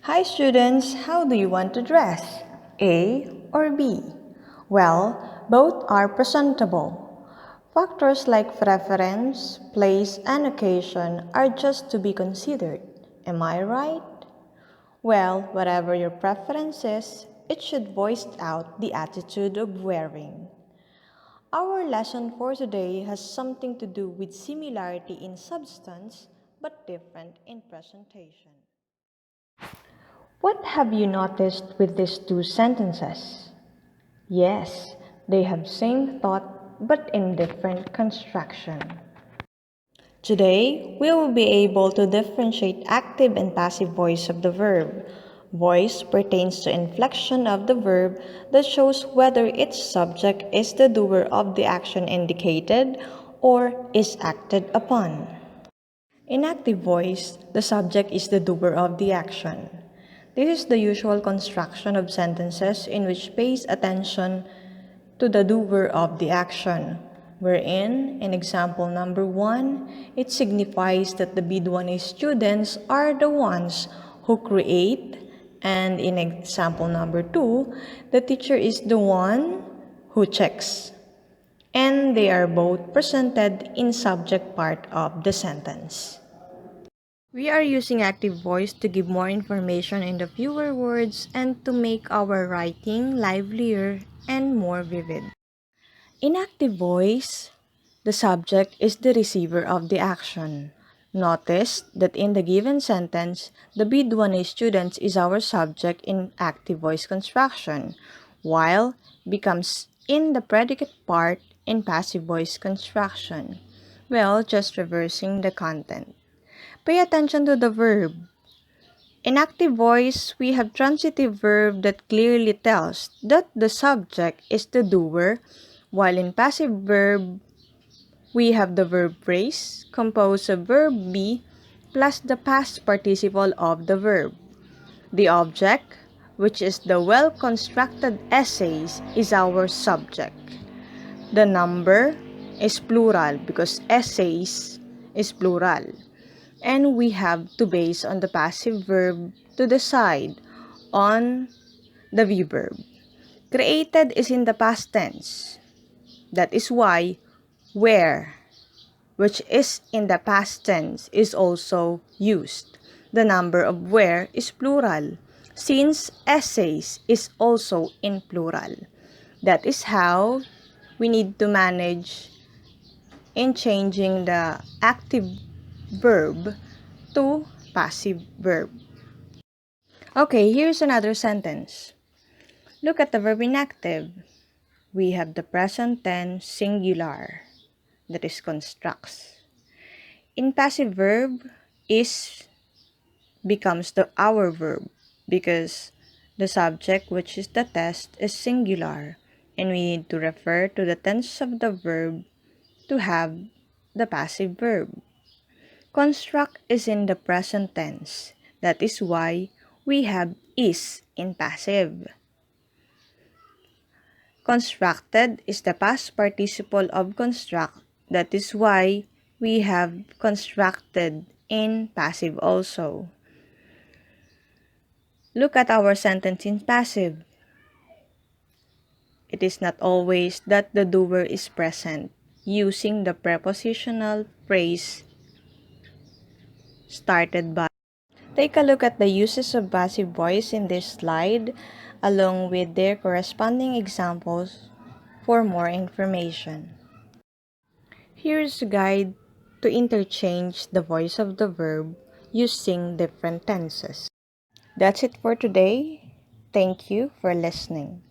Hi students, how do you want to dress? A or B? Well, both are presentable. Factors like preference, place, and occasion are just to be considered. Am I right? Well, whatever your preference is, it should voice out the attitude of wearing. Our lesson for today has something to do with similarity in substance but different in presentation. What have you noticed with these two sentences? Yes, they have same thought but in different construction. Today, we will be able to differentiate active and passive voice of the verb. Voice pertains to inflection of the verb that shows whether its subject is the doer of the action indicated or is acted upon. In active voice, the subject is the doer of the action. This is the usual construction of sentences in which pays attention to the doer of the action, wherein, in example number 1, it signifies that the B1 students are the ones who create, and in example number 2, the teacher is the one who checks. And they are both presented in subject part of the sentence. We are using active voice to give more information in the fewer words and to make our writing livelier and more vivid. In active voice, the subject is the receiver of the action. Notice that in the given sentence, the B1 students is our subject in active voice construction, while becomes in the predicate part in passive voice construction. Well, just reversing the content. Pay attention to the verb. In active voice, we have transitive verb that clearly tells that the subject is the doer, while in passive verb, we have the verb phrase composed of verb be plus the past participle of the verb. The object, which is the well-constructed essays, is our subject. The number is plural because essays is plural. And we have to base on the passive verb to decide on the V verb. Created is in the past tense. That is why where, which is in the past tense, is also used. The number of where is plural, since essays is also in plural. That is how we need to manage in changing the active verb to passive verb. Okay, here's another sentence. Look at the verb inactive. We have the present tense singular that is constructs. In passive verb is becomes the our verb because the subject, which is the test, is singular and we need to refer to the tense of the verb to have the passive verb. Construct is in the present tense. That is why we have is in passive. Constructed is the past participle of construct. That is why we have constructed in passive also. Look at our sentence in passive. It is not always that the doer is present, using the prepositional phrase started by. Take a look at the uses of passive voice in this slide, along with their corresponding examples for more information. Here is a guide to interchange the voice of the verb using different tenses. That's it for today. Thank you for listening.